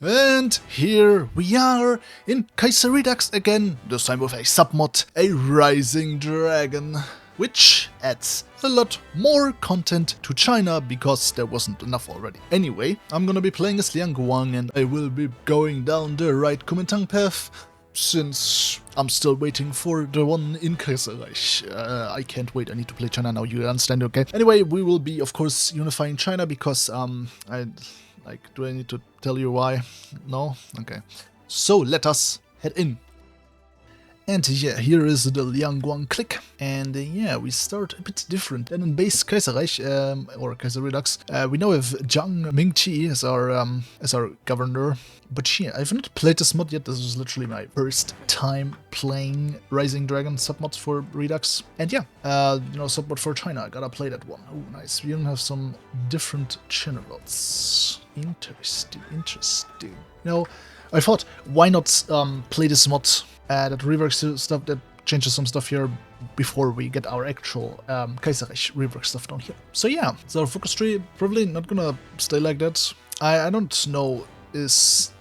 And here we are in Kaiserredux again, this time with a submod, a Rising Dragon, which adds a lot more content to China because there wasn't enough already. Anyway, I'm gonna be playing as Liang Guang and I will be going down the right Kuomintang path, since I'm still waiting for the one in Kaiserreich. I can't wait, I need to play China now, you understand, okay? Anyway, we will be, of course, unifying China because, do I need to tell you why? No? Okay. So let us head in. And yeah, here is the Liangguang click, and yeah, we start a bit different than in base Kaiserreich, or Kaiserredux. We now have Zhang Mingqi as our governor, but yeah, I've not played this mod yet. This is literally my first time playing Rising Dragon submods for Redux, and yeah, submod for China. I gotta play that one. Oh, nice. We even have some different generals. Interesting. I thought, why not play this mod that reworks stuff, that changes some stuff here before we get our actual Kaiserreich rework stuff down here. So yeah, it's our focus tree, probably not gonna stay like that. I don't know, is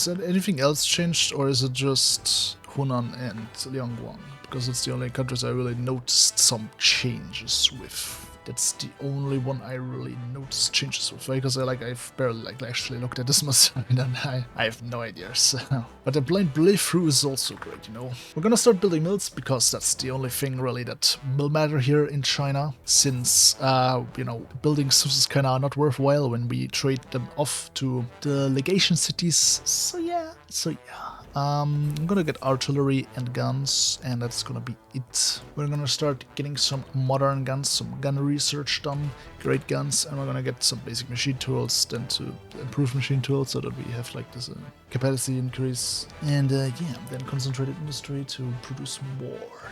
there anything else changed, or is it just Hunan and Liangguang? Because it's the only countries I really noticed some changes with. That's the only one I really noticed changes with, because I've barely actually looked at this myself, and I have no idea. So. But the blind playthrough is also great, you know. We're gonna start building mills because that's the only thing really that will matter here in China, since building stuff is kinda not worthwhile when we trade them off to the legation cities. So yeah. I'm gonna get artillery and guns, and that's gonna be it. We're gonna start getting some modern guns, some gun research done, great guns, and we're gonna get some basic machine tools then to improve machine tools so that we have this capacity increase. And then concentrated industry to produce more,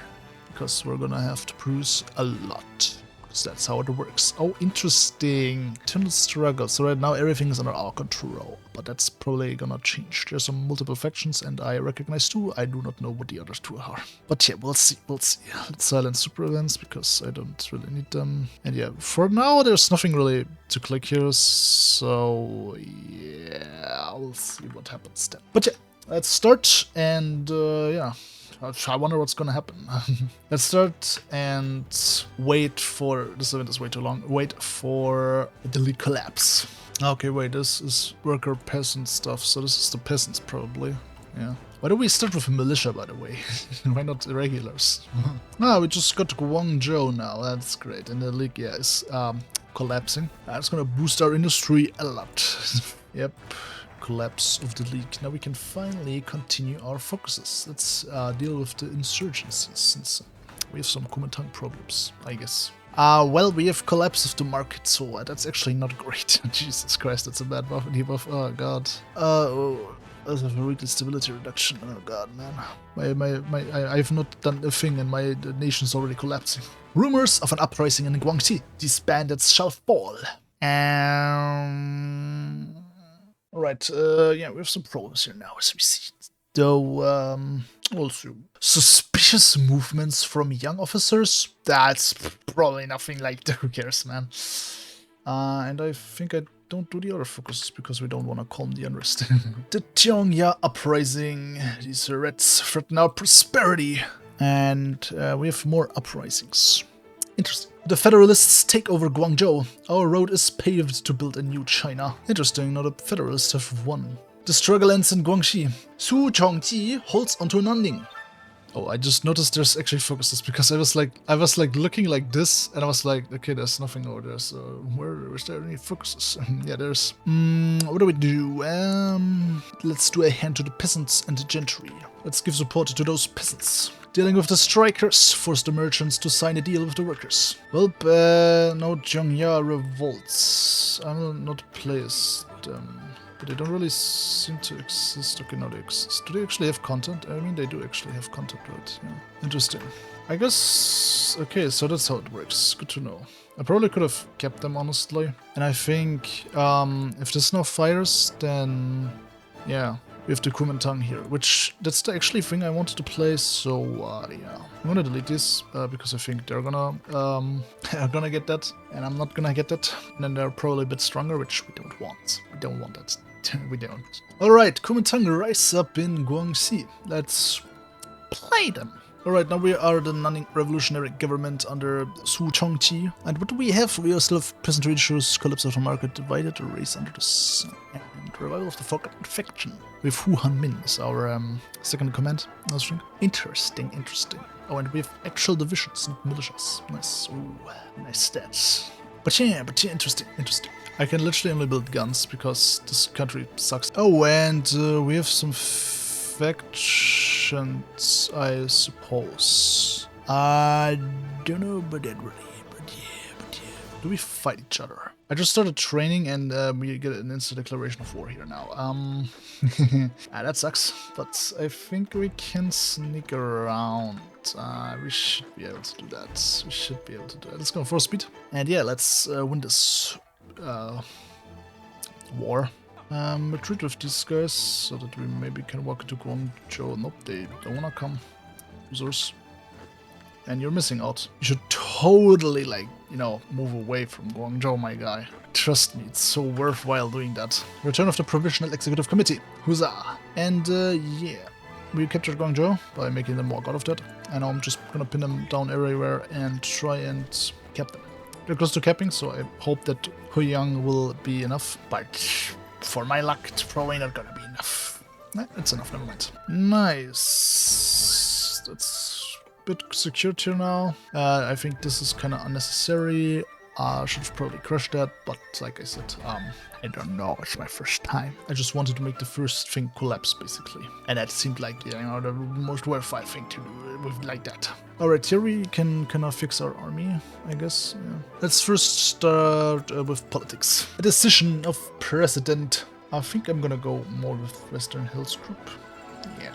because we're gonna have to produce a lot. That's how it works. Oh, interesting. Internal struggle. So right now everything is under our control, but that's probably gonna change. There's some multiple factions, and I recognize two. I do not know what the other two are. But yeah, we'll see. Let's silence super events because I don't really need them. And yeah, for now there's nothing really to click here. So yeah, we'll see what happens then. But yeah, let's start, and yeah. I wonder what's gonna happen. Let's start and wait for... This event is way too long. Wait for a delete collapse. Okay, wait, this is worker peasant stuff, so this is the peasants probably. Yeah. Why do we start with a militia, by the way? Why not irregulars? We just got Guangzhou now, that's great. And the league, yeah, is collapsing. That's gonna boost our industry a lot. Yep. Collapse of the league. Now we can finally continue our focuses. Let's deal with the insurgencies, since we have some Kuomintang problems, I guess. Well, we have collapse of the market, so that's actually not great. Jesus Christ, that's a bad buff and debuff. Oh god. There's a weekly stability reduction. Oh god, man. I've not done a thing and my nation's already collapsing. Rumors of an uprising in Guangxi. These bandits shall fall. Alright, yeah, we have some problems here now, as we see. Though, also, suspicious movements from young officers? That's probably nothing like that, who cares, man. And I think I don't do the other focuses because we don't want to calm the unrest. The Tiongya uprising. These rats threaten our prosperity. And we have more uprisings. Interesting. The Federalists take over Guangzhou. Our road is paved to build a new China. Interesting, now the Federalists have won. The struggle ends in Guangxi. Su Chongji holds onto Nanning. Oh, I just noticed there's actually focuses because I was looking like this and I was like, okay, there's nothing over there, so where's there any focuses? Yeah, there's... what do we do? Let's do a hand to the peasants and the gentry. Let's give support to those peasants. Dealing with the strikers, force the merchants to sign a deal with the workers. Well, no Zhongya revolts. I will not place them. But they don't really seem to exist. Okay, no, they exist. Do they actually have content? I mean, they do actually have content, right? Yeah. Interesting. I guess... Okay, so that's how it works. Good to know. I probably could have kept them, honestly. And I think if there's no fires, then... Yeah. We have the Kuomintang here, which that's the actually thing I wanted to play, so yeah. I'm gonna delete this because I think they're gonna get that, and I'm not gonna get that. And then they're probably a bit stronger, which we don't want. We don't want that. we don't. Alright, Kuomintang rise up in Guangxi. Let's play them. Alright, now we are the non-revolutionary government under Su Chongqi. And what do we have? We still have present issues, collapse of the market, divided, a race under the sun, and revival of the forgotten faction. With Hu Hanmin is our second in command. Interesting. Oh, and we have actual divisions, not militias. Nice. Ooh, nice stats. But yeah, interesting. I can literally only build guns because this country sucks. Oh, and we have some factions, I suppose. I don't know about that really, but yeah. Do we fight each other? I just started training and we get an instant declaration of war here now. That sucks, but I think we can sneak around. We should be able to do that. Let's go for speed. And yeah, let's win this war. Retreat with these guys so that we maybe can walk into Guangzhou. Nope, they don't wanna come. Losers. And you're missing out. You should totally, like, you know, move away from Guangzhou, my guy. Trust me, it's so worthwhile doing that. Return of the Provisional Executive Committee. Huzzah! And yeah, we captured Guangzhou by making them walk out of that. And now I'm just gonna pin them down everywhere and try and cap them. They're close to capping, so I hope that Huiyang will be enough. But for my luck, it's probably not gonna be enough. Nah, it's enough, never mind. Nice. That's a bit secured here now. I think this is kind of unnecessary. I should have probably crushed that, but like I said, I don't know, it's my first time. I just wanted to make the first thing collapse, basically. And that seemed like, you know, the most worthwhile thing to do with like that. Alright, here we can kind of fix our army, I guess. Yeah. Let's first start with politics. A decision of president. I think I'm gonna go more with Western Hills Group. Yeah.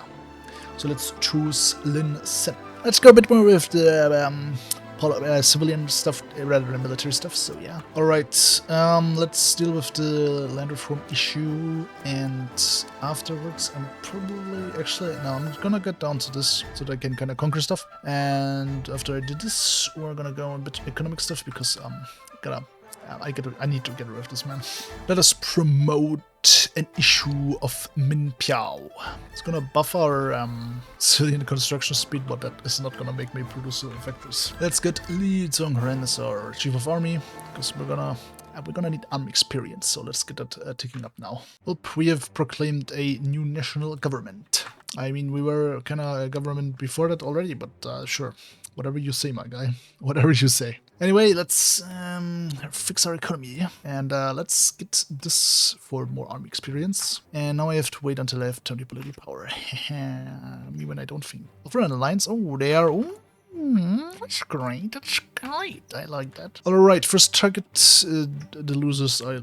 So let's choose Lin Sen. Let's go a bit more with the civilian stuff rather than military stuff, so yeah. Alright, let's deal with the land reform issue, and afterwards I'm probably, actually, no, I'm gonna get down to this so that I can kind of conquer stuff. And after I did this, we're gonna go a bit economic stuff because I need to get rid of this man. Let us promote an issue of Min Piao. It's gonna buff our civilian construction speed, but that is not gonna make me produce factories. Let's get Li Zhongren as our chief of army, because we're gonna need army experience, so let's get that ticking up now. Oop, we have proclaimed a new national government. I mean, we were kind of a government before that already, but sure. Whatever you say, my guy. Whatever you say. Anyway, let's fix our economy, and let's get this for more army experience. And now I have to wait until I have 20 political power. Me when I don't think. For an alliance, oh, they are... Ooh, that's great, I like that. Alright, first target, the losers I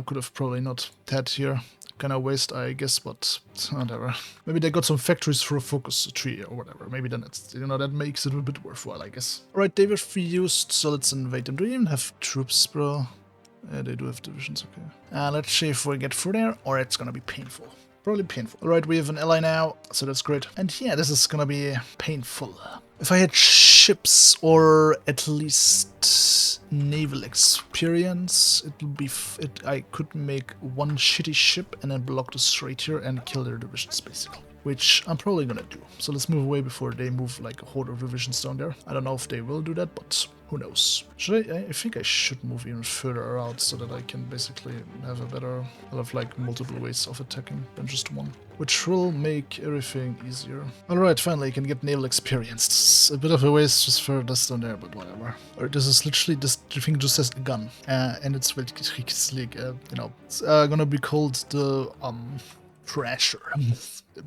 could have probably not had here. Kind of waste, I guess, but whatever. Maybe they got some factories for a focus tree or whatever. Maybe then it's, you know, that makes it a bit worthwhile, I guess. Alright, they were refused, so let's invade them. Do they even have troops, bro? Yeah, they do have divisions, okay. Let's see if we get through there, or it's gonna be painful. Probably painful. Alright, we have an ally now, so that's great. And yeah, this is gonna be painful. If I had ships, or at least naval experience, it would be I could make one shitty ship and then block the strait here and kill their divisions, basically. Which I'm probably gonna do. So let's move away before they move like a horde of divisions down there. I don't know if they will do that, but who knows. Should I think I should move even further out so that I can basically have a better, like multiple ways of attacking than just one. Which will make everything easier. Alright, finally I can get naval experience. It's a bit of a waste just for this down there, but whatever. Or this is literally, this thing just says gun. And it's Weltkriegsleague, you know. It's gonna be called the, Trasher.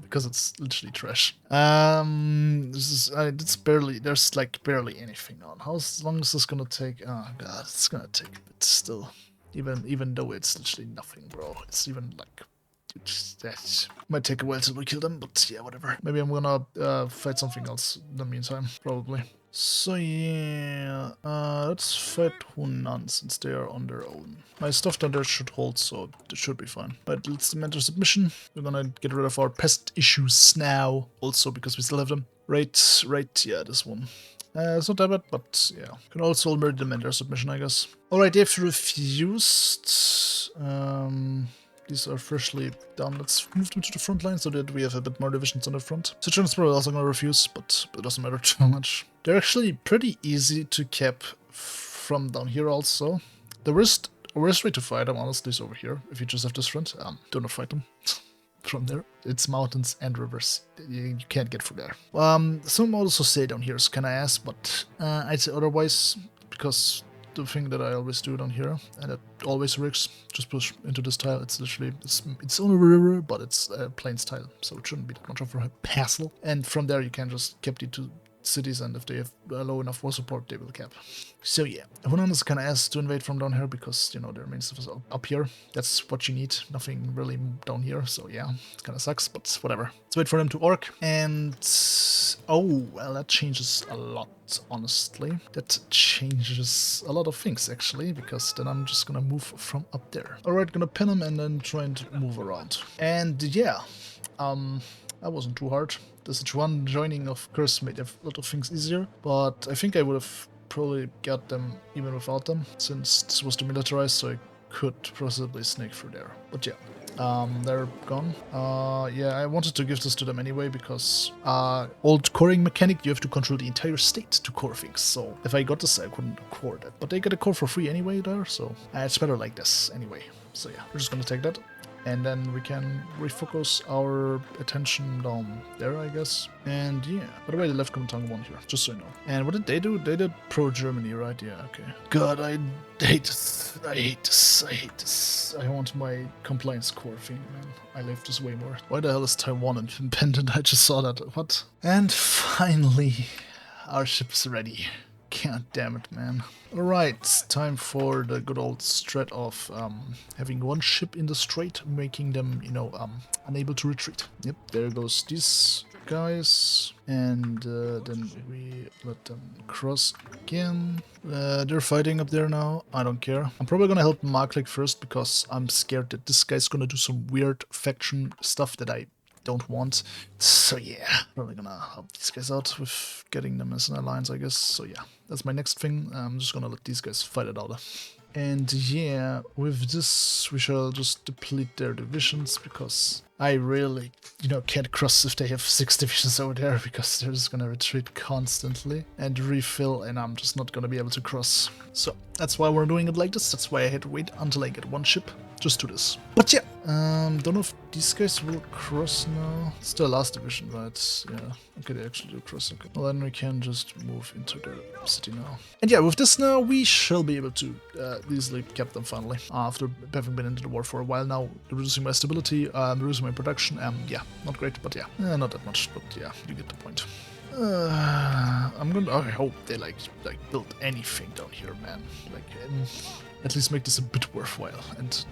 Because it's literally trash. This is, it's barely, there's like barely anything on. How long is this gonna take? Oh god, it's gonna take a bit still. Even though it's literally nothing, bro. It's even like, that might take a while till we kill them, but yeah, whatever. Maybe I'm gonna fight something else in the meantime, probably. So yeah, let's fight Hunan since they are on their own. My stuff down there should hold, so it should be fine. But let's demand their submission. We're gonna get rid of our pest issues now, also because we still have them. Right, yeah, this one. It's not that bad, but yeah. Can also demand their submission, I guess. Alright, they've refused. These are freshly done. Let's move them to the front line so that we have a bit more divisions on the front. Citroen's probably also gonna refuse, but it doesn't matter too much. They're actually pretty easy to cap from down here also. The worst way to fight them, honestly, is over here. If you just have this front, do not fight them. From there, it's mountains and rivers. You can't get through there. Some also say down here is kinda ass, but I'd say otherwise, because the thing that I always do down here, and it always works, just push into this tile. It's literally, it's on a river, but it's a plains tile, so it shouldn't be that much of a hassle. And from there you can just cap the two cities, and if they have low enough war support, they will cap. So yeah, Hunan is kind of asked to invade from down here because, you know, their main stuff is up here. That's what you need, nothing really down here, so yeah, it kind of sucks, but whatever. Let's wait for them to orc, and oh, well, that changes a lot, honestly. That changes a lot of things, actually, because then I'm just gonna move from up there. Alright, gonna pin them and then try and move around. And yeah, that wasn't too hard. The Sichuan joining, of course, made a lot of things easier, but I think I would have probably got them even without them, since this was demilitarized, so I could possibly sneak through there. But yeah, they're gone. Yeah, I wanted to give this to them anyway, because old coring mechanic, you have to control the entire state to core things, so if I got this, I couldn't core that. But they get a core for free anyway there, so it's better like this anyway. So yeah, we're just gonna take that. And then we can refocus our attention down there, I guess. And yeah, by the way, the left Kuomintang won here, just so you know. And what did they do? They did pro-Germany, right? Yeah, okay. God, I hate this. I hate this. I hate this. I want my compliance core thing, man. I love this way more. Why the hell is Taiwan independent? I just saw that. What? And finally, our ship is ready. God damn it, man. Alright, time for the good old strat of having one ship in the strait, making them, you know, unable to retreat. Yep, there goes these guys, and then we let them cross again. They're fighting up there now, I don't care. I'm probably gonna help Marklik first, because I'm scared that this guy's gonna do some weird faction stuff that I don't want. So yeah, probably gonna help these guys out with getting them as an alliance, I guess. So yeah, that's my next thing. I'm just gonna let these guys fight it out. And yeah, with this we shall just deplete their divisions, because I really, you know, can't cross if they have 6 divisions over there, because they're just gonna retreat constantly and refill, and I'm just not gonna be able to cross. So that's why we're doing it like this. That's why I had to wait until I get one ship. Just do this. But yeah, don't know if these guys will cross now. It's the last division, right? Yeah, okay, they actually do cross. Okay, well then we can just move into their city now. And yeah, with this now, we shall be able to easily cap them finally. After having been into the war for a while now, reducing my stability, reducing my production. Yeah, not great, but yeah, not that much. But yeah, you get the point. I hope they like build anything down here, man. Like, at least make this a bit worthwhile, and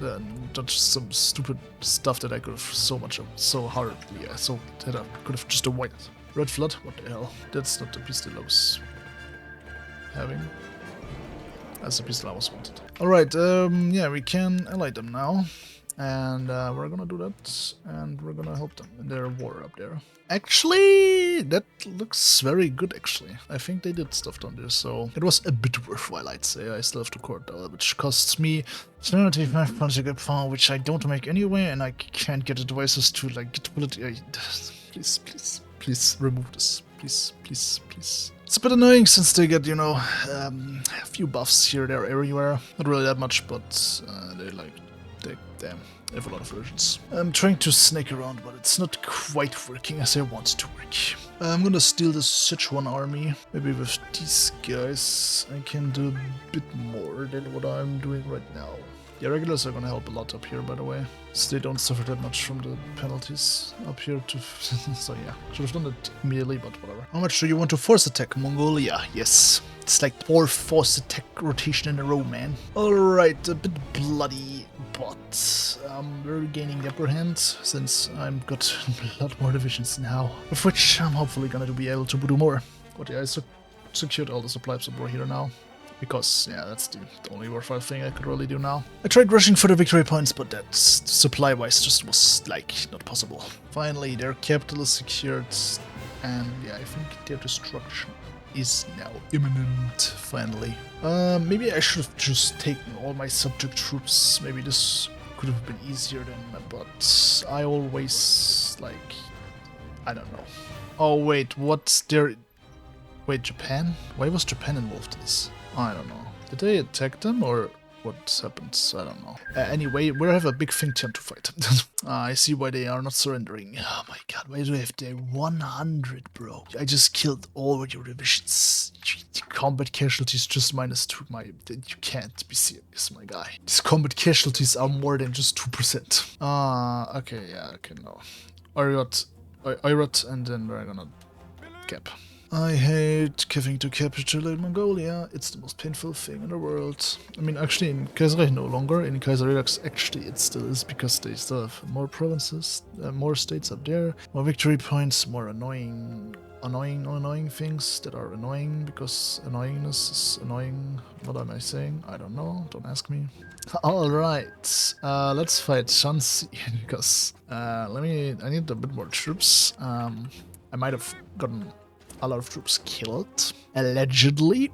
not just some stupid stuff that I could have so hardly, yeah, so that I could have just avoided. Red Flood? What the hell? That's not the pistol I was having. That's the pistol I was wanted. Alright, yeah, we can ally them now. And we're gonna do that, and we're gonna help them in their war up there. Actually, that looks very good, actually. I think they did stuff down there, so it was a bit worthwhile, I'd say. I still have to court though, which costs me 75 conjugate power, which I don't make anyway, and I can't get the devices to, like, get ability. Please remove this. Please. It's a bit annoying since they get, you know, a few buffs here, there, everywhere. Not really that much, but they have a lot of versions. I'm trying to snake around, but it's not quite working as I want it to work. I'm gonna steal the Sichuan army. Maybe with these guys I can do a bit more than what I'm doing right now. The regulars are gonna help a lot up here, by the way, so they don't suffer that much from the penalties up here too. So yeah, should have done it immediately, but whatever. How much do you want to force attack Mongolia? Yes. It's like 4 force attack rotation in a row, man. Alright, a bit bloody, but we're gaining the upper hand, since I've got a lot more divisions now, of which I'm hopefully gonna be able to do more. But yeah, I secured all the supplies over here now, because, yeah, that's the only worthwhile thing I could really do now. I tried rushing for the victory points, but that, supply-wise, just was, like, not possible. Finally, their capital is secured, and yeah, I think their destruction is now imminent, finally. Maybe I should have just taken all my subject troops. Maybe this could have been easier then, but I always, like, I don't know. Oh, wait, what's there? Wait, Japan? Why was Japan involved in this? I don't know. Did they attack them, or what happens? I don't know. Anyway, we have a big Fengtian to fight. I see why they are not surrendering. Oh my god, why do I have the 100, bro? I just killed all your divisions. Combat casualties just -2. You can't be serious, my guy. These combat casualties are more than just 2%. Okay, yeah, okay, no. Oirot, and then we're gonna cap. I hate having to capitulate Mongolia. It's the most painful thing in the world. I mean, actually, in Kaiserreich no longer. In Kaiserredux, actually, it still is, because they still have more provinces, more states up there, more victory points, more annoying things that are annoying, because annoyingness is annoying. What am I saying? I don't know. Don't ask me. Alright, let's fight Shanxi, because I need a bit more troops. I might have gotten a lot of troops killed, allegedly.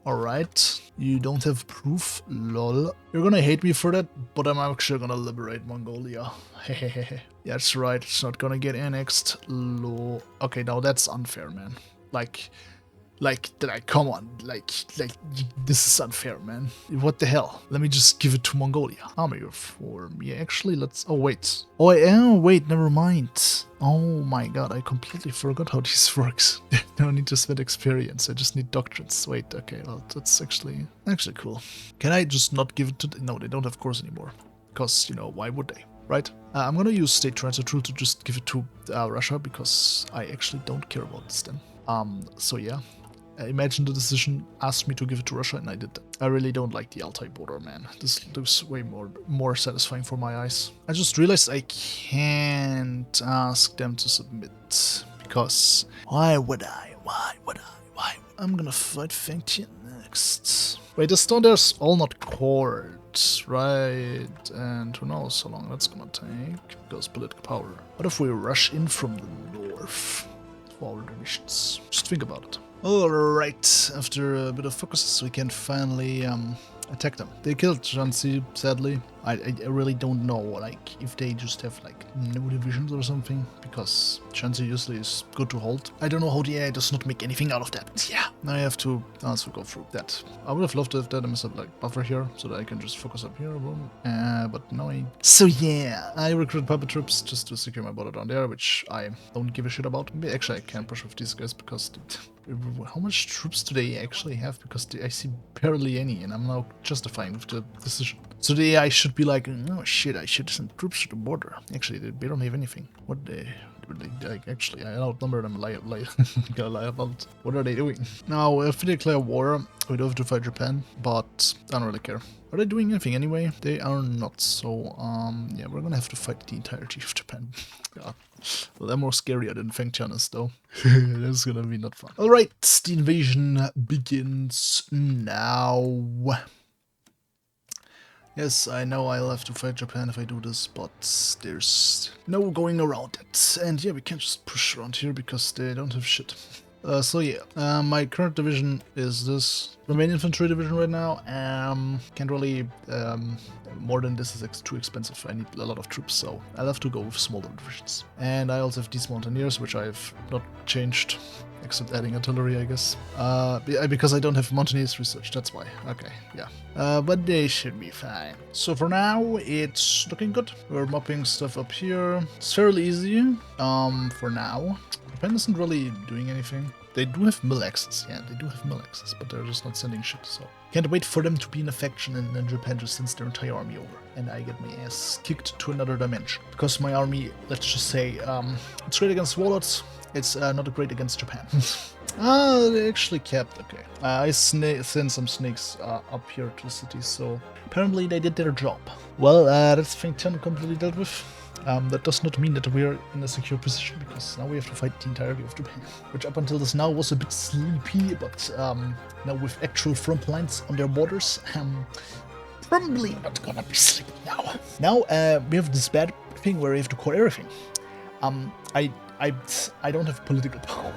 Alright, you don't have proof, lol. You're gonna hate me for that, but I'm actually gonna liberate Mongolia. Hehehe. Yeah, that's right, it's not gonna get annexed, lol. Okay, now that's unfair, man. Like, come on, this is unfair, man. What the hell? Let me just give it to Mongolia. Army reform. Yeah, actually, let's. Oh wait. Wait. Never mind. Oh my god, I completely forgot how this works. I don't need to spend experience. I just need doctrines. Wait. Okay. Well, that's actually cool. Can I just not give it to? No, they don't have cores anymore. Because why would they? Right? I'm gonna use state transfer tool to just give it to Russia, because I actually don't care about this then. So yeah. Imagine the decision asked me to give it to Russia, and I did that. I really don't like the Altai border, man. This looks way more satisfying for my eyes. I just realized I can't ask them to submit, because why would I? Why? I'm gonna fight Fengtian next. Wait, the stone there's all not cored, right? And who knows how long that's gonna take, because political power. What if we rush in from the north for our divisions? Just think about it. Alright, after a bit of focuses, we can finally attack them. They killed Shanxi, sadly. I really don't know, like, if they just have, like, no divisions or something, because Shanxi usually is good to hold. I don't know how the AI does not make anything out of that. Yeah, now I have to also go through that. I would have loved to have that as a, like, buffer here, so that I can just focus up here, boom. But no, So yeah, I recruit puppet troops just to secure my border down there, which I don't give a shit about. Actually, I can't push with these guys, because how much troops do they actually have? Because I see barely any, and I'm now justifying with the decision. So the AI should be like, oh shit, I should send troops to the border. Actually, they don't have anything. What actually, I outnumber them. Gotta lie about. What are they doing? Now, if we declare war, we do have to fight Japan, but I don't really care. Are they doing anything anyway? They are not. So, yeah, we're gonna have to fight the entirety of Japan. Yeah. Well, they're more scarier than Fengtian is, though. That's gonna be not fun. Alright, the invasion begins now. Yes, I know I'll have to fight Japan if I do this, but there's no going around it. And yeah, we can't just push around here because they don't have shit. So yeah, my current division is this. The main infantry division right now. Can't really, more than this is too expensive. I need a lot of troops, so I'll have to go with smaller divisions. And I also have these mountaineers, which I've not changed, except adding artillery, I guess. Because I don't have mountaineers research, that's why. Okay, yeah. But they should be fine. So for now, it's looking good. We're mopping stuff up here. It's fairly easy, for now. Japan isn't really doing anything. They do have mill access, yeah, they do have mill access, but they're just not sending shit, so. Can't wait for them to be in a faction and then Japan just sends their entire army over. And I get my ass kicked to another dimension. Because my army, let's just say, it's great against warlords, it's not great against Japan. They actually kept, okay. I sent some snakes up here to the city, so apparently they did their job. Well, that's Fengtian completely dealt with. That does not mean that we are in a secure position, because now we have to fight the entirety of Japan, which up until this now was a bit sleepy, but now with actual front lines on their borders, probably not gonna be sleepy now. Now we have this bad thing where we have to core everything. I don't have political power.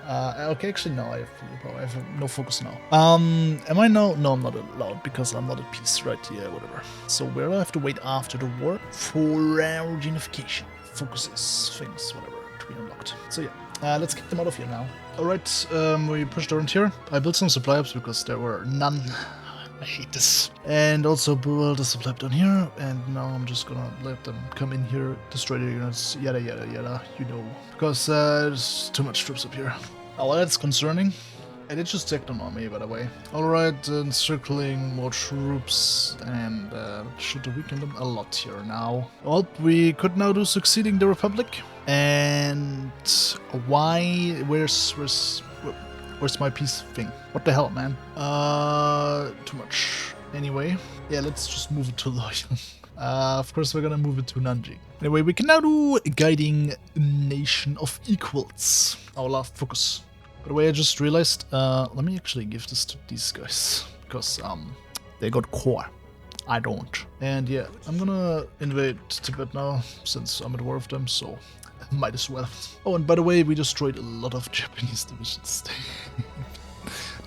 Okay, actually, no, I have full power. I have no focus now. Am I now? No, I'm not allowed because I'm not at peace, right? Yeah, whatever. So where do I have to wait after the war for our unification? Focuses, things, whatever, to be unlocked. So yeah, let's kick them out of here now. Alright, we pushed around here. I built some supply ups because there were none. I hate this. And also build a supply up down here, and now I'm just gonna let them come in here, destroy the units, yada yada yada, you know. Because there's too much troops up here. Oh, well, that's concerning. I did just take them on me, by the way. Alright, encircling more troops, and should weaken them a lot here now. Well, we could now do succeeding the Republic. And why? Where's my peace thing? What the hell, man? Too much. Anyway, yeah, let's just move it to Loyal. Of course, we're gonna move it to Nanjing. Anyway, we can now do guiding nation of equals. Our last focus. By the way, I just realized, let me actually give this to these guys, because, they got core. I don't. And yeah, I'm gonna invade Tibet now, since I'm at war with them, so might as well. Oh, and by the way, we destroyed a lot of Japanese divisions.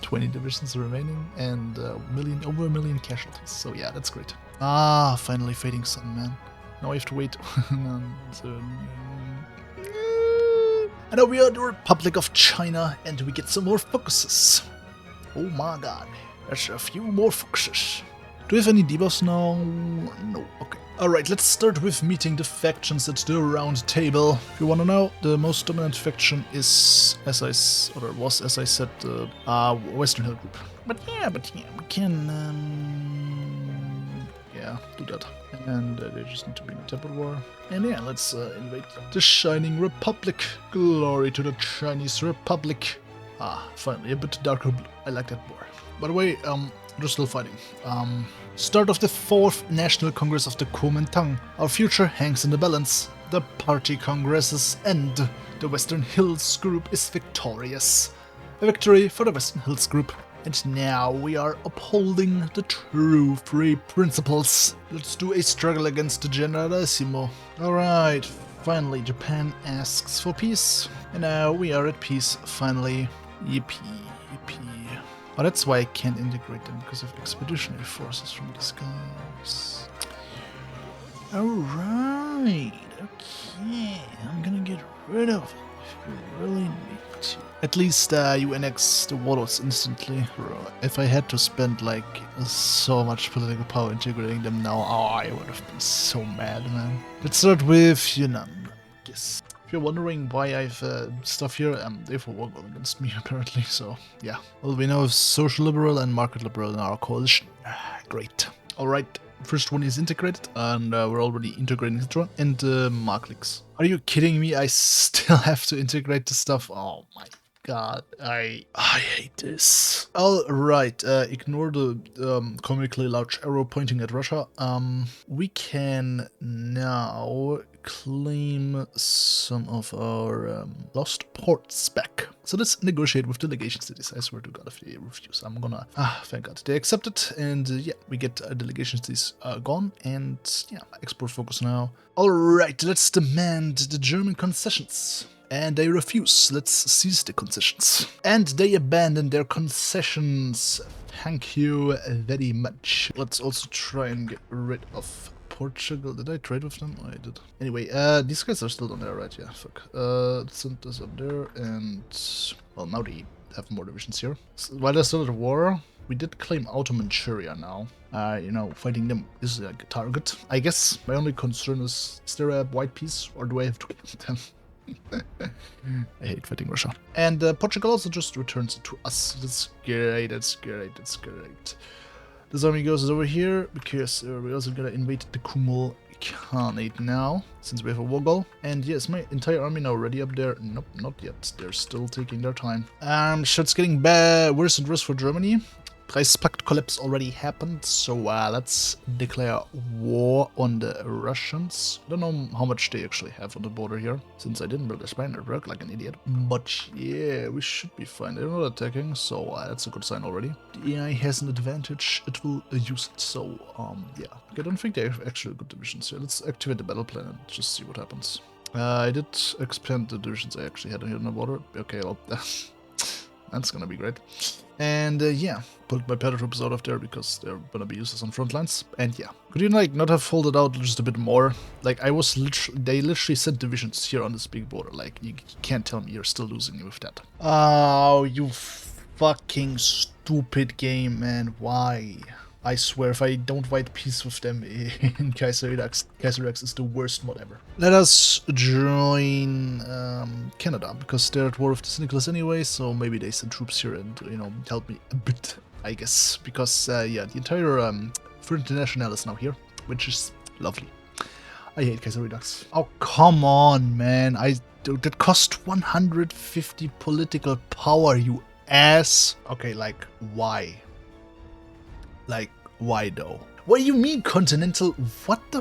20 divisions remaining, and over a million casualties, so yeah, that's great. Ah, finally fading sun, man. Now I have to wait. And now we are the Republic of China, and we get some more focuses. Oh my god, there's a few more focuses. Do we have any debuffs now? No, okay. Alright, let's start with meeting the factions at the round table. If you want to know, the most dominant faction is, as I said, the Western Hill Group. But yeah, we can, yeah, do that. And they just need to be in a temple war. And yeah, let's invade the Shining Republic. Glory to the Chinese Republic. Ah, finally, a bit darker blue. I like that more. By the way, they're still fighting. Start of the 4th National Congress of the Kuomintang. Our future hangs in the balance. The party congresses end. The Western Hills Group is victorious. A victory for the Western Hills Group. And now we are upholding the true free principles. Let's do a struggle against the Generalissimo. Alright, finally Japan asks for peace. And now we are at peace, finally. Yippee, yippee. Oh, that's why I can't integrate them, because of expeditionary forces from these guys. Alright, okay, I'm gonna get rid of it if you really need to. At least you annex the warlords instantly. If I had to spend like so much political power integrating them now, oh, I would have been so mad, man. Let's start with Yunnan, I guess. If you're wondering why I have stuff here, they have a war going against me apparently, so yeah. Well, we now have social liberal and market liberal in our coalition. Great. Alright, first one is integrated, and we're already integrating Citron and Marklix. Are you kidding me? I still have to integrate the stuff? Oh my god, I hate this. Alright, ignore the comically large arrow pointing at Russia. We can now claim some of our lost ports back. So let's negotiate with delegation cities. I swear to god if they refuse, I'm gonna... thank god. They accepted, and yeah, we get delegation cities gone, and yeah, export focus now. Alright, let's demand the German concessions. And they refuse. Let's seize the concessions. And they abandon their concessions. Thank you very much. Let's also try and get rid of Portugal. Did I trade with them? Oh, I did. Anyway, these guys are still down there, right? Yeah, fuck. Let's send this up there, and... well, now they have more divisions here. So, while they're still at war, we did claim Outer Manchuria now. You know, fighting them is like a target. I guess my only concern is there a white peace, or do I have to kill them? I hate fighting Russia. And Portugal also just returns it to us. That's great, that's great, that's great. This army goes over here because we're also gonna invade the Kumul Khanate now, since we have a war goal. And yes, my entire army now ready up there. Nope, not yet. They're still taking their time. Shit's getting worse and worse for Germany. Price Pact collapse already happened, so let's declare war on the Russians. I don't know how much they actually have on the border here, since I didn't build a spy network like an idiot. But yeah, we should be fine. They're not attacking, so that's a good sign already. The AI has an advantage, it will use it, so yeah. I don't think they have actually good divisions here. Let's activate the battle plan and just see what happens. I did expand the divisions I actually had here in the water. Okay, well, that's gonna be great. And yeah, pulled my paratroopers out of there because they're gonna be useless on front lines. And yeah, could you like not have folded out just a bit more? Like I was they literally sent divisions here on this big border. Like you can't tell me you're still losing with that. Oh, you fucking stupid game, man. Why? I swear, if I don't fight peace with them in Kaiserredux is the worst mod ever. Let us join Canada, because they're at war with the Syndicalists anyway, so maybe they send troops here and, you know, help me a bit, I guess. Because, yeah, the entire Front International is now here, which is lovely. I hate Kaiserredux. Oh, come on, man. That cost 150 political power, you ass. Okay, like, why? Like, why though? What do you mean continental? What the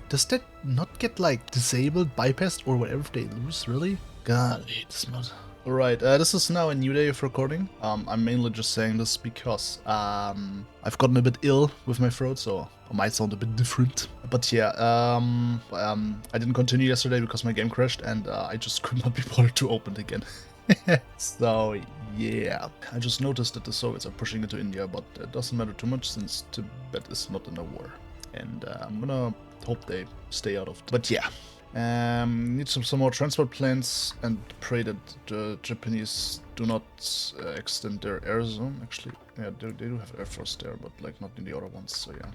does that not get like disabled, bypassed, or whatever if they lose, really? God, I hate this mod. Alright, this is now a new day of recording. I'm mainly just saying this because I've gotten a bit ill with my throat, so I might sound a bit different. But yeah, I didn't continue yesterday because my game crashed and I just could not be bothered to open it again. So yeah, I just noticed that the Soviets are pushing into India, but it doesn't matter too much since Tibet is not in a war, and I'm gonna hope they stay out of it. But yeah, need some more transport planes and pray that the Japanese do not extend their air zone. Actually, yeah, they do have Air Force there, but like not in the other ones. So yeah.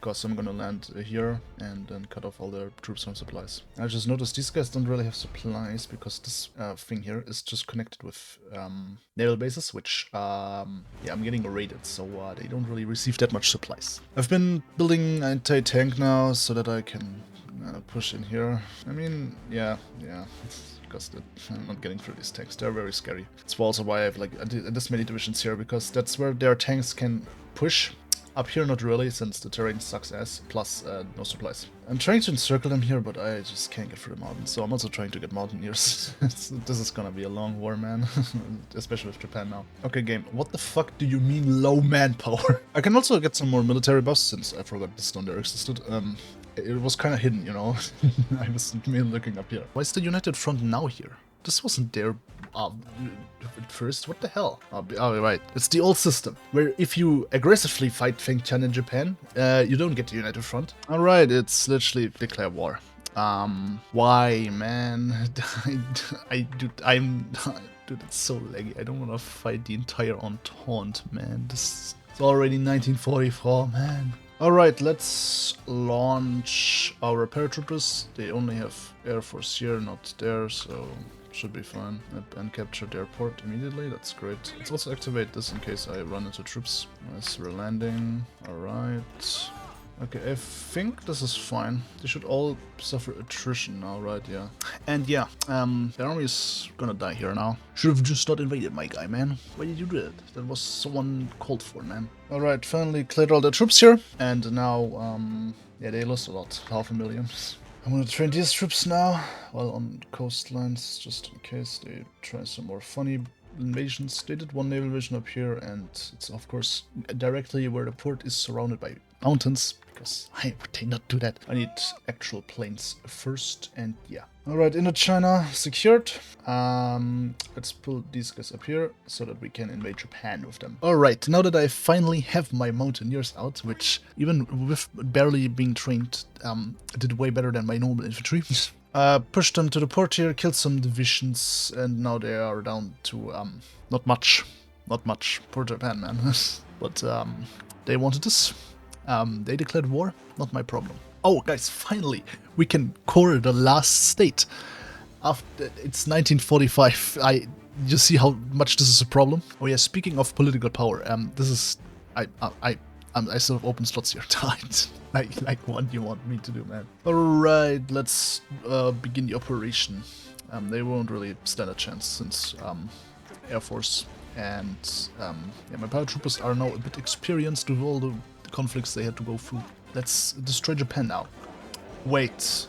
Because I'm gonna land here and then cut off all their troops from supplies. I just noticed these guys don't really have supplies because this thing here is just connected with naval bases, which yeah, I'm getting raided, so they don't really receive that much supplies. I've been building an anti-tank now so that I can push in here. I mean, yeah. Because I'm not getting through these tanks. They're very scary. It's also why I have like this many divisions here, because that's where their tanks can push. Up here, not really, since the terrain sucks ass, plus no supplies. I'm trying to encircle them here, but I just can't get through the mountains, so I'm also trying to get mountaineers. This is gonna be a long war, man, especially with Japan now. Okay, game, what the fuck do you mean low manpower? I can also get some more military buffs, since I forgot this down there existed. It was kind of hidden, you know. I was mainly looking up here. Why is the United Front now here? This wasn't there at first. What the hell? Oh, right. It's the old system, where if you aggressively fight Fengtian in Japan, you don't get the United Front. Alright, it's literally declare war. Why, man? Dude, it's so laggy. I don't want to fight the entire Entente, man. It's already 1944, man. Alright, let's launch our paratroopers. They only have Air Force here, not there, so should be fine. And capture the airport immediately, that's great. Let's also activate this in case I run into troops. As we're landing, alright. Okay, I think this is fine. They should all suffer attrition now, right? Yeah. And yeah, the army is gonna die here now. Should have just not invaded, my guy, man. Why did you do that? That was someone called for, man. Alright, finally cleared all the troops here. And now, yeah, they lost a lot. 500,000. I'm gonna train these troops now, while on coastlines, just in case they try some more funny invasions. They did one naval invasion up here, and it's of course directly where the port is surrounded by mountains, because why would they not do that? I need actual planes first, and yeah. Alright, Indochina secured. Let's pull these guys up here so that we can invade Japan with them. Alright, now that I finally have my mountaineers out, which even with barely being trained, did way better than my normal infantry. Pushed them to the port here, killed some divisions, and now they are down to not much for Japan, man. But they wanted this. They declared war, not my problem. Oh, guys, finally, we can core the last state. After it's 1945. You see how much this is a problem? Oh yeah, speaking of political power, this is I still have open slots here. like what do you want me to do, man? Alright, let's begin the operation. They won't really stand a chance since Air Force and yeah, my paratroopers are now a bit experienced with all the conflicts they had to go through. Let's destroy Japan now. Wait.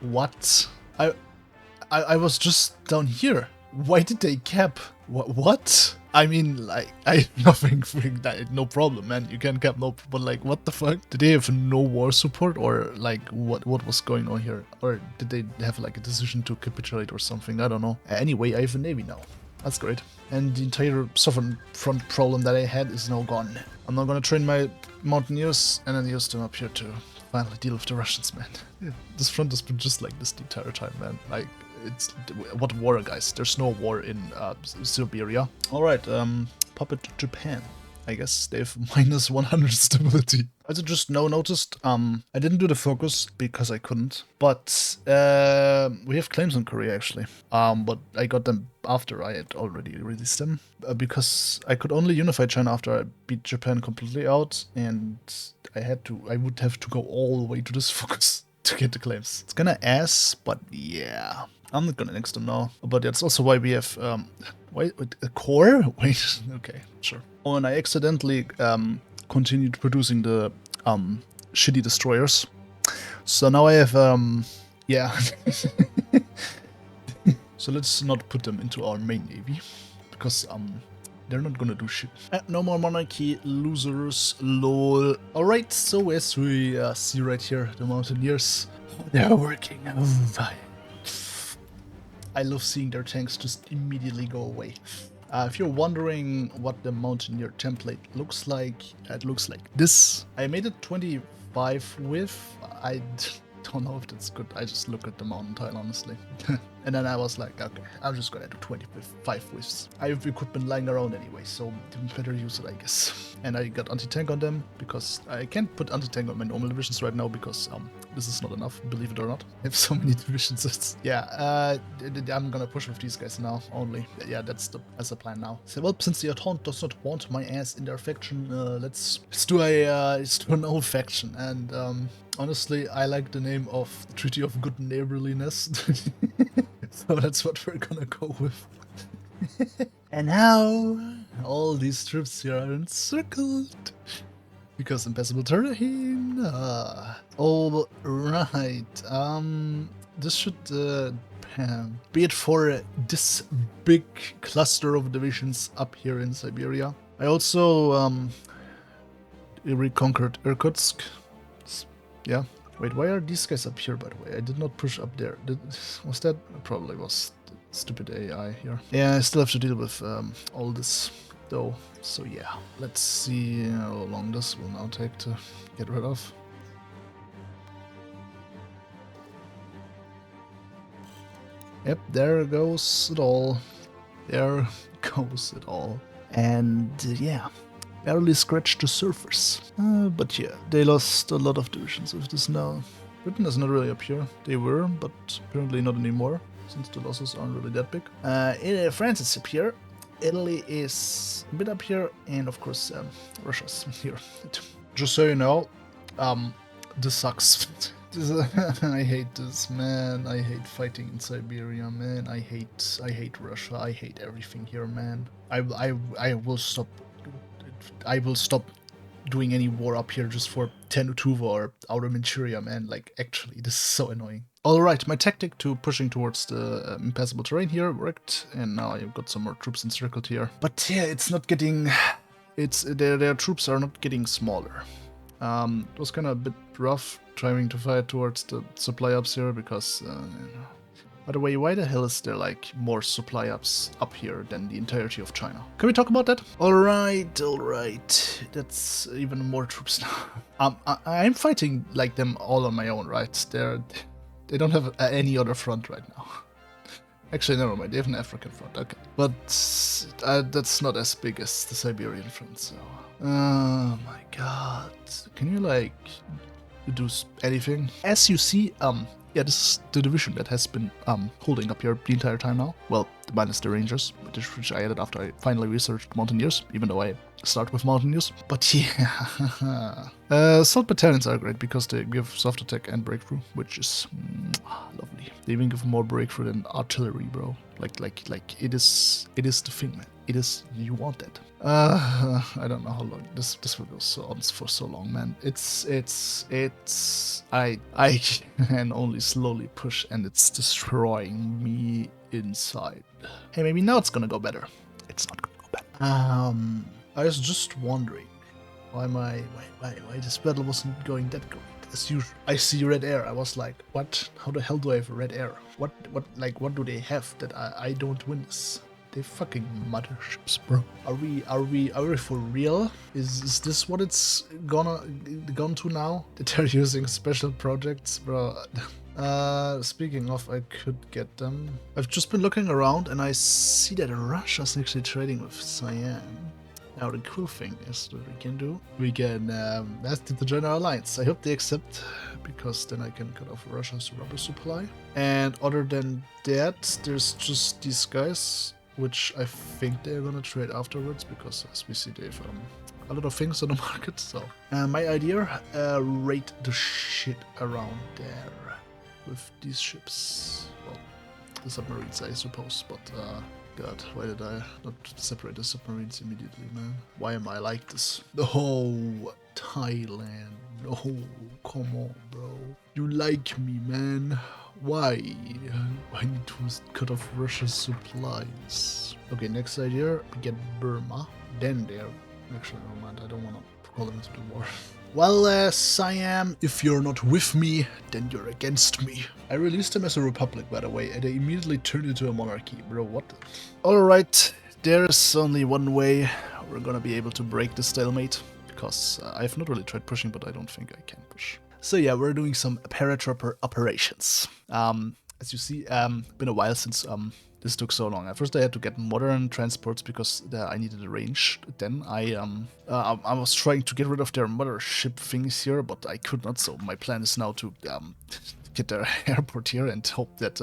What? I was just down here. Why did they cap? What? I mean, like, I have nothing for that, no problem, man. You can cap no, but like, what the fuck? Did they have no war support, or like, what was going on here? Or did they have like a decision to capitulate or something? I don't know. Anyway, I have a navy now. That's great. And the entire southern front problem that I had is now gone. I'm now gonna train my mountaineers and then use them up here to finally deal with the Russians, man. Yeah, this front has been just like this the entire time, man. Like, it's what war, guys? There's no war in Siberia. All right, pop it to Japan. I guess they have minus 100 stability. As I just now noticed, I didn't do the focus because I couldn't. But we have claims on Korea actually. But I got them after I had already released them because I could only unify China after I beat Japan completely out, and I would have to go all the way to this focus to get the claims. It's kinda ass, but yeah. I'm not gonna next them now. But that's also why we have wait, a core? Wait, okay, sure. Oh, and I accidentally continued producing the shitty destroyers. So now I have yeah. So let's not put them into our main navy, because they're not gonna do shit. No more monarchy, losers, lol. Alright, so as we see right here, the mountaineers, they're working. I love seeing their tanks just immediately go away. If you're wondering what the Mountaineer template looks like, it looks like this. I made it 25 width. I don't know if that's good. I just look at the mountain tile, honestly. And then I was like, okay, I'm just gonna do 25 widths. I have equipment lying around anyway, so better use it, I guess. And I got anti-tank on them, because I can't put anti-tank on my normal divisions right now, because this is not enough, believe it or not. I have so many divisions. It's, yeah, I'm gonna push with these guys now, only. Yeah, that's the plan now. So, well, since the Entente does not want my ass in their faction, let's do an old faction. And honestly, I like the name of Treaty of Good Neighborliness. So that's what we're gonna go with. And now, all these troops here are encircled. Because impassable terrain. All right. This should be it for this big cluster of divisions up here in Siberia. I also reconquered Irkutsk. Yeah. Wait, why are these guys up here, by the way? I did not push up there. Was that? Probably was stupid AI here. Yeah, I still have to deal with all this, though. So yeah, let's see how long this will now take to get rid of. Yep, there goes it all. There goes it all. And yeah, barely scratched the surface. But yeah, they lost a lot of divisions with this now. Britain is not really up here. They were, but apparently not anymore, since the losses aren't really that big. France is up here. Italy is a bit up here, and of course Russia's here. Just so you know, this sucks. I hate this, man. I hate fighting in Siberia, man. I hate Russia. I hate everything here, man. I will stop. I will stop doing any war up here just for Tenutuva or Outer Manchuria, man. Like, actually, this is so annoying. Alright, my tactic to pushing towards the impassable terrain here worked, and now I've got some more troops encircled here. But yeah, it's not getting... their troops are not getting smaller. It was kind of a bit rough trying to fight towards the supply ups here, because... By the way, why the hell is there like more supply ups up here than the entirety of China? Can we talk about that? Alright. That's even more troops now. I'm fighting like them all on my own, right? They don't have any other front right now. Actually, never mind, they have an African front, okay. But that's not as big as the Siberian front, so... Oh my god. Can you, like, do anything? As you see, yeah, this is the division that has been holding up here the entire time now. Well, minus the Rangers, which I added after I finally researched Mountaineers, even though I start with Mountaineers. But yeah, assault battalions are great because they give soft attack and breakthrough, which is lovely. They even give more breakthrough than artillery, bro. Like it is the thing, man. It is, you want that. I don't know how long this will go on for so long, man. I can only slowly push, and it's destroying me inside. Hey, maybe now it's gonna go better. It's not gonna go better. I was just wondering why this battle wasn't going that great as usual. I see red air. I was like, what? How the hell do I have red air? What do they have that I don't win this? They fucking motherships, bro. Are we for real? Is this what it's gone to now? That they're using special projects, bro? Speaking of, I could get them. I've just been looking around and I see that Russia's actually trading with Siam. Now the cool thing is that we can ask them to join our alliance. I hope they accept, because then I can cut off Russia's rubber supply. And other than that, there's just these guys, which I think they're gonna trade afterwards, because as we see they've a lot of things on the market. So my idea, raid the shit around there with these ships. Well, the submarines, I suppose, but God, why did I not separate the submarines immediately, man? Why am I like this? Oh, Thailand. Oh, come on, bro. You like me, man. Why? I need to cut off Russia's supplies. Okay, next idea, we get Burma. Then there. Actually, never mind, I don't want to call them into the war. Well, Siam, if you're not with me, then you're against me. I released them as a republic, by the way, and they immediately turned into a monarchy. Bro, what? Alright, there's only one way we're gonna be able to break the stalemate, because I've not really tried pushing, but I don't think I can push. So yeah, we're doing some paratrooper operations. As you see, been a while since this took so long. At first I had to get modern transports because I needed a range. Then I was trying to get rid of their mothership things here, but I could not. So my plan is now to get their airport here and hope that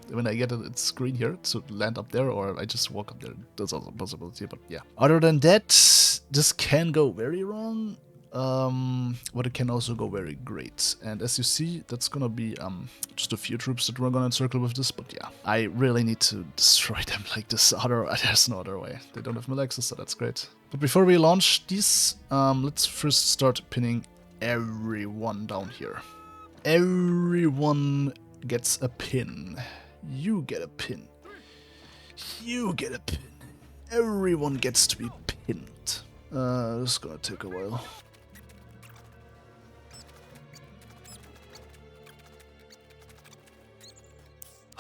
when I get its green here to land up there, or I just walk up there. That's also a possibility, but yeah. Other than that, this can go very wrong. But it can also go very great. And as you see, that's gonna be just a few troops that we're gonna encircle with this, but yeah, I really need to destroy them like this. There's no other way. They don't have mill access, so that's great. But before we launch these, let's first start pinning everyone down here. Everyone gets a pin. You get a pin. You get a pin. Everyone gets to be pinned. This is gonna take a while.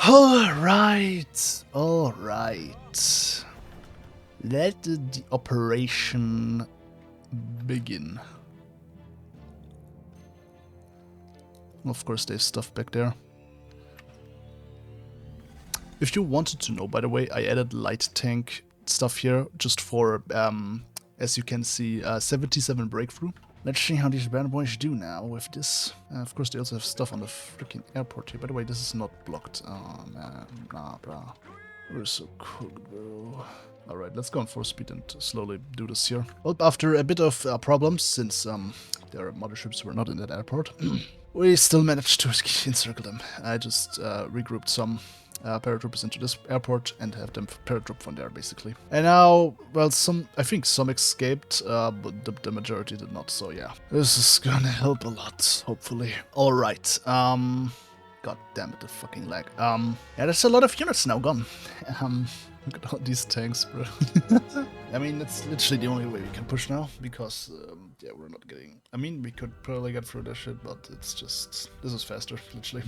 Alright, alright. Let the operation begin. Of course, there's stuff back there. If you wanted to know, by the way, I added light tank stuff here just for, as you can see, 77 breakthrough. Let's see how these bad boys do now with this. Of course, they also have stuff on the freaking airport here. By the way, this is not blocked. Oh, man. Nah, brah. We're so cooked, bro. Alright, let's go on 4 speed and slowly do this here. Well, after a bit of problems, since their motherships were not in that airport, we still managed to encircle them. I just regrouped some paratroopers into this airport and have them paratroop from there, basically. And now, well, I think some escaped, but the majority did not, so yeah. This is gonna help a lot, hopefully. Alright, god damn it, the fucking lag. Yeah, there's a lot of units now gone. Look at all these tanks, bro. I mean, that's literally the only way we can push now, because, yeah, we're not getting... I mean, we could probably get through that shit, but it's just... This is faster, literally.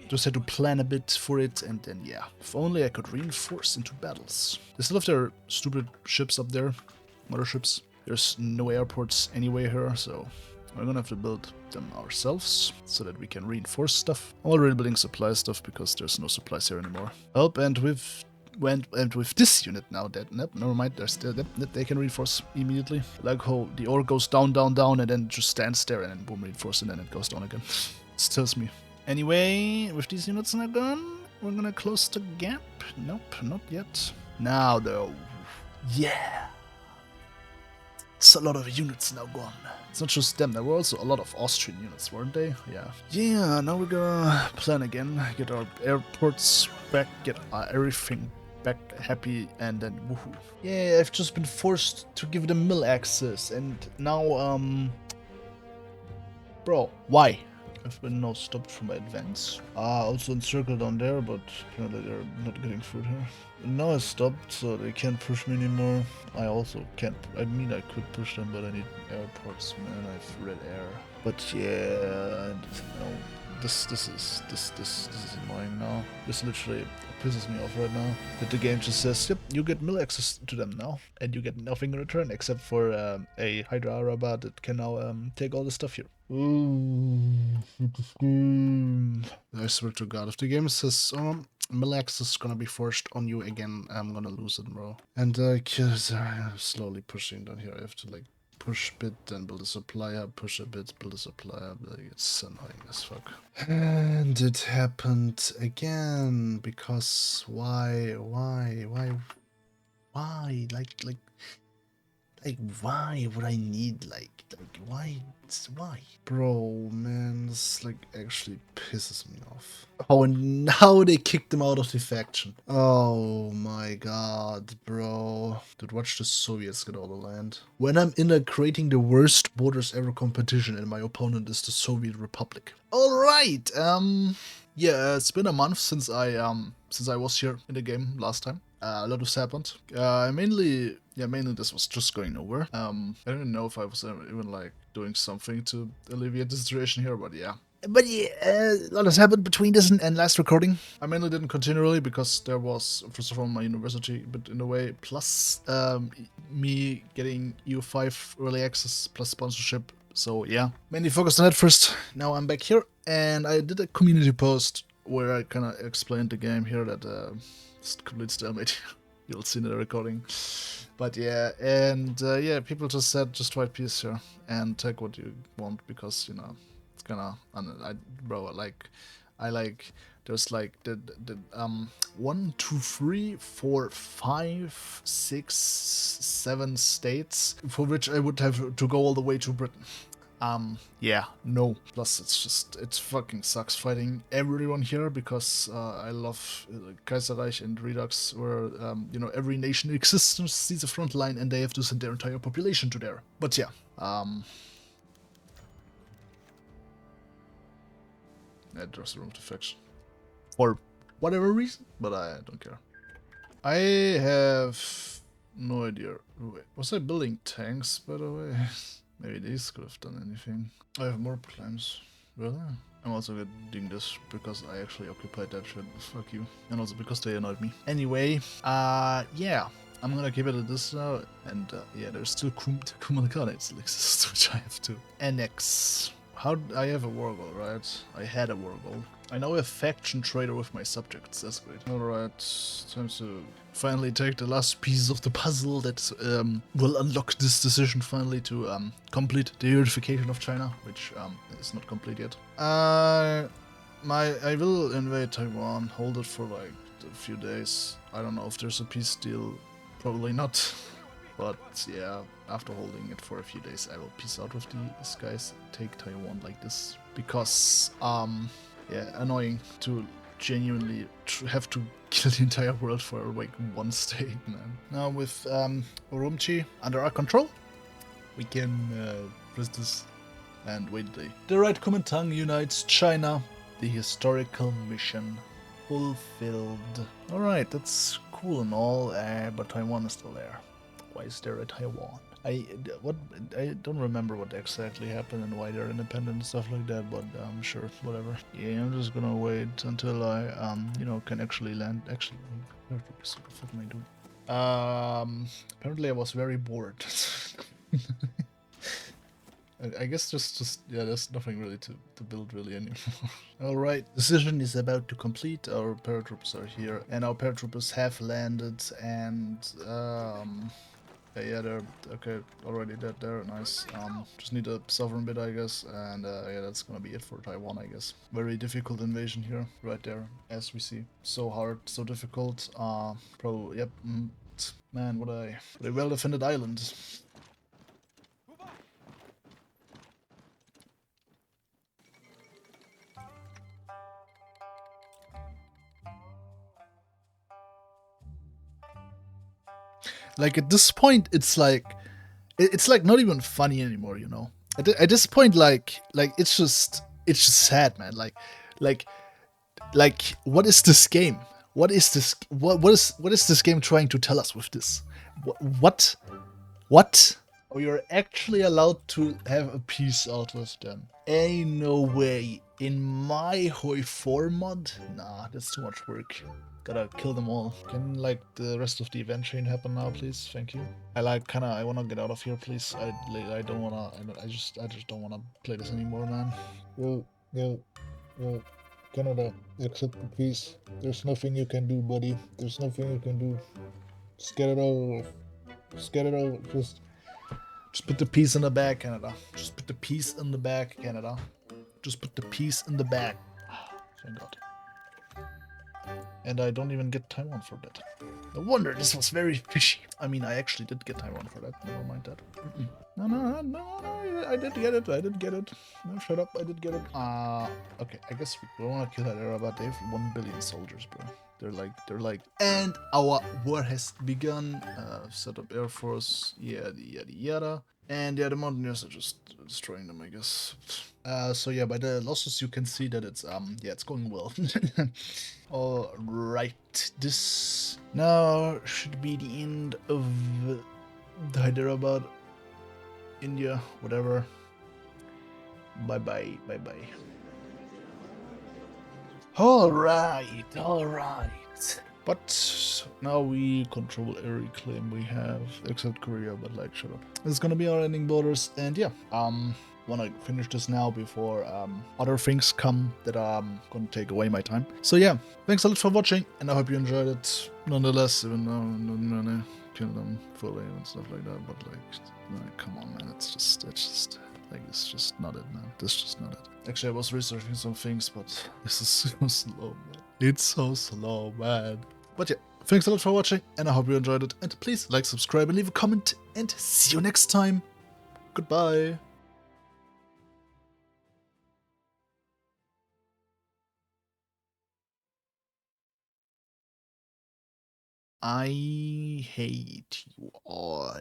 Just had to plan a bit for it, and then, yeah. If only I could reinforce into battles. They still have their stupid ships up there, motherships. There's no airports anywhere here, so... We're gonna have to build them ourselves, so that we can reinforce stuff. I'm already building supply stuff, because there's no supplies here anymore. Oh, and with this unit now, nope, never mind, there's still that they can reinforce immediately. Like how the ore goes down, down, down, and then just stands there, and then boom, reinforce, and then it goes down again. Stills me. Anyway, with these units now gone, we're gonna close the gap. Nope, not yet. Now though, yeah. It's a lot of units now gone. It's not just them, there were also a lot of Austrian units, weren't they? Yeah. Yeah, now we're gonna plan again, get our airports back, get everything back happy, and then woohoo. Yeah, I've just been forced to give them mill access, and now, bro, why? I've been now stopped from my advance. Also encircled down there, but apparently they're not getting food here. Now I stopped, so they can't push me anymore. I also can't. I mean, I could push them, but I need airports, man. I've red air. But yeah, no. This is annoying now. This literally pisses me off right now. That the game just says, yep, you get mill access to them now, and you get nothing in return except for a Hydra Araba that can now take all the stuff here. I swear to God, if the game says mill access is gonna be forced on you again, I'm gonna lose it, bro. And I'm slowly pushing down here. I have to like push a bit, then build a supply hub, push a bit, build a supply hub. Like, it's annoying as fuck. And it happened again, because why, why would I need, why? Bro, man, this, actually pisses me off. Oh, and now they kicked him out of the faction. Oh my god, bro. Dude, watch the Soviets get all the land. When I'm creating the worst borders ever competition and my opponent is the Soviet Republic. Alright, yeah, it's been a month since I was here in the game last time. A lot has happened. Mainly this was just going nowhere. I don't even know if I was even doing something to alleviate the situation here, but yeah. But yeah, a lot has happened between this and last recording. I mainly didn't continue really because there was, first of all, my university, but in a way, plus me getting EU5 early access plus sponsorship. So yeah, mainly focused on that first. Now I'm back here, and I did a community post where I kind of explained the game here that it's complete stalemate. You'll see in the recording. But yeah, and yeah, people just said just write peace here and take what you want, because you know it's kinda there's the 1, 2, 3, 4, 5, 6, 7 states for which I would have to go all the way to Britain. Yeah, no. Plus, it fucking sucks fighting everyone here, because I love Kaiserreich and Redux, where, you know, every nation exists sees a front line and they have to send their entire population to there. But yeah, I just removed the faction. For whatever reason, but I don't care. I have no idea. Wait, was I building tanks, by the way? Maybe these could have done anything. I have more claims. Really? I'm also doing this because I actually occupied that shit. Fuck you. And also because they annoyed me. Anyway, yeah. I'm gonna keep it at this now. And yeah, there's still Kumalkana still exists, which I have to annex. I have a war goal, right? I had a war goal. I now have faction trader with my subjects. That's great. Alright, time to finally take the last pieces of the puzzle that will unlock this decision finally to complete the unification of China, which is not complete yet. I will invade Taiwan, hold it for like a few days. I don't know if there's a peace deal, probably not. But yeah, after holding it for a few days, I will peace out with these guys, take Taiwan like this. Because, yeah, annoying to genuinely have to kill the entire world for like one state, man. Now with Urumqi under our control, we can press this and wait a day. The right Kuomintang unites China. The historical mission fulfilled. Alright, that's cool and all, but Taiwan is still there. Why is there a Taiwan? I don't remember what exactly happened and why they're independent and stuff like that, but I'm sure, whatever. Yeah, I'm just gonna wait until I you know, can actually land. Actually, what the fuck am I doing? Apparently I was very bored. I guess just yeah, there's nothing really to build really anymore. Alright, decision is about to complete. Our paratroopers are here, and our paratroopers have landed, and yeah, they're okay already. They're nice. Just need a sovereign bit, I guess, and yeah, that's gonna be it for Taiwan, I guess. Very difficult invasion here, right there, as we see. So hard, so difficult. Probably, yep. Man, what a well-defended island. Like at this point, it's like not even funny anymore, you know. At this point, like it's just it's just sad, man. Like, what is this game? What is this? What is this game trying to tell us with this? What? What? Oh, you're actually allowed to have a piece out of them. Ain't no way. In my Hoi 4 mod? Nah, that's too much work. Gotta kill them all. Can, like, the rest of the event chain happen now, please? Thank you. I wanna get out of here, please. I don't wanna, I just don't wanna play this anymore, man. Yo, Canada, accept the peace. There's nothing you can do, buddy. There's nothing you can do. Just get it over with. Just get it over. Just put the piece in the bag, Canada. Just put the piece in the bag, Canada. Just put the piece in the bag. Thank God. And I don't even get Taiwan for that. No wonder this was very fishy. I mean, I actually did get Taiwan for that. Never mind that. No, I did get it. I did get it. No, shut up. I did get it. Okay. I guess we don't want to kill that era, but they have 1 billion soldiers, bro. They're like, and our war has begun. Set up Air Force, yada yada yada. And yeah, the Mountaineers are just destroying them, I guess. So yeah, by the losses you can see that it's yeah, it's going well. All right, this now should be the end of the Hyderabad, India, whatever. Bye bye, bye bye. All right. But now we control every claim we have, except Korea, but like, shut up. This is gonna be our ending borders, and yeah, wanna finish this now before other things come that are gonna take away my time. So yeah, thanks a lot for watching, and I hope you enjoyed it nonetheless, even though no, kill them fully and stuff like that, but like come on, man, it's just like, it's just not it, man. This is just not it. Actually, I was researching some things, but this is so slow, man. It's so slow, man. But yeah, thanks a lot for watching, and I hope you enjoyed it. And please like, subscribe, and leave a comment. And see you next time. Goodbye. I hate you all.